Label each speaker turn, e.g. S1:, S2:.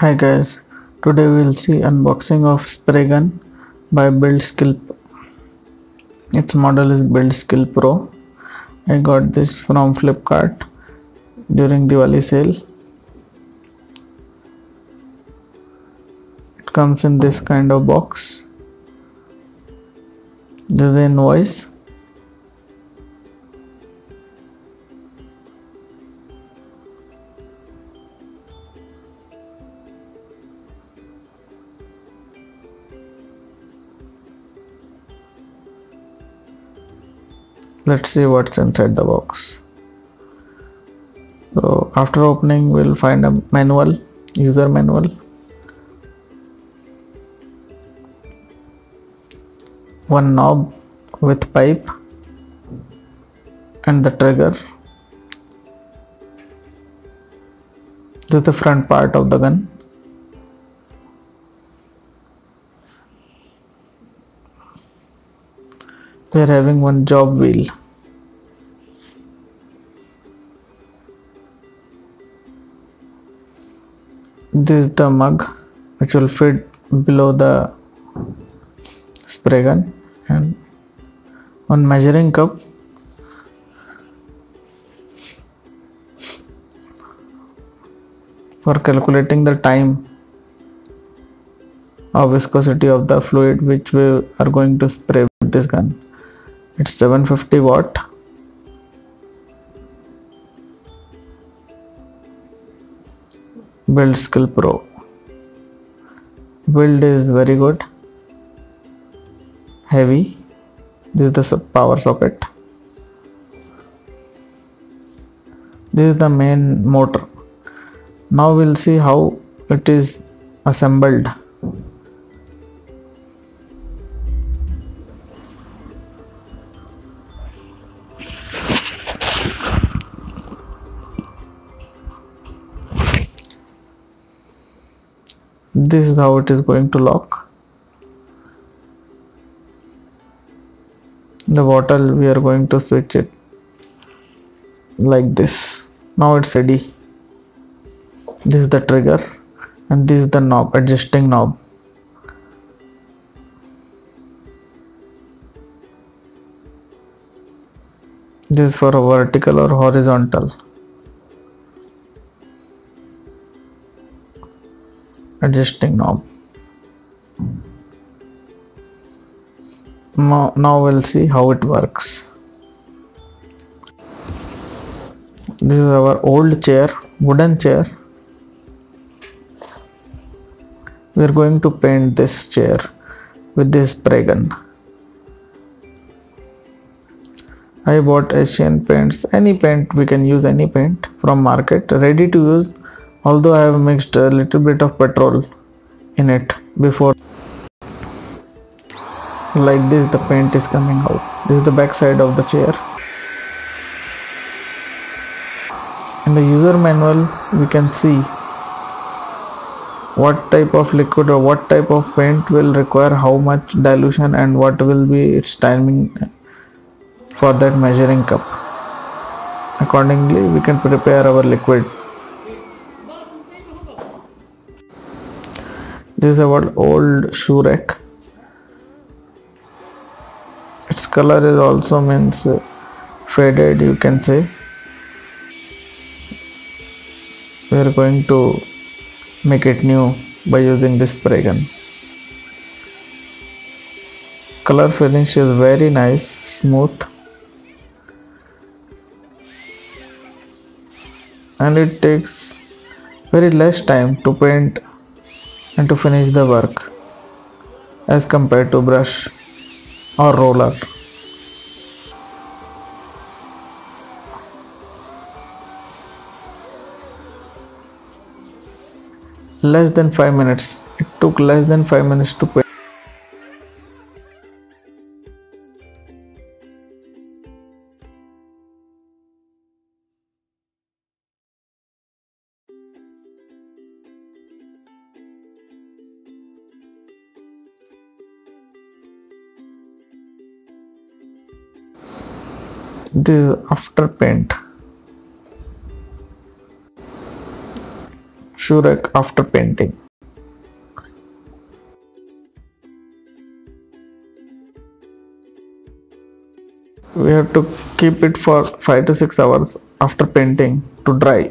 S1: Hi guys, today we will see unboxing of spray gun by BuildSkill. Its model is BuildSkill Pro. I got this from Flipkart during Diwali sale. It comes in this kind of box. This is the invoice. Let's see what's inside the box. So after opening, we'll find a manual, user manual. One knob with pipe and the trigger. This is the front part of the gun. We are having one job wheel. This is the mug which will fit below the spray gun, and one measuring cup. For calculating the time of viscosity of the fluid which we are going to spray with this gun. It's 750 watt. BuildSkill Pro. Build is very good. Heavy. This is the power socket. This is the main motor. Now we'll see how it is assembled. This is how it is going to lock. The bottle, we are going to switch it like this. Now it's ready. This is the trigger and this is the knob, adjusting knob. This is for a vertical or horizontal. Adjusting knob. Now we'll see how it works. This is our old chair, wooden chair. We are going to paint this chair with this spray gun. I bought Asian paints, any paint, we can use any paint from market, ready to use, although I have mixed a little bit of petrol in it before. Like this the paint is coming out. This is the back side of the chair. In the user manual we can see what type of liquid or what type of paint will require how much dilution and what will be its timing for that measuring cup. Accordingly we can prepare our liquid. This is our old shoe rack. Its color is also means faded, you can say. We are going to make it new by using this spray gun. Color finish is very nice, smooth, and it takes very less time to paint and to finish the work as compared to brush or roller. Less than 5 minutes. It took less than 5 minutes to paint. This is after paint. shoe rack after painting. We have to keep it for 5 to 6 hours after painting to dry.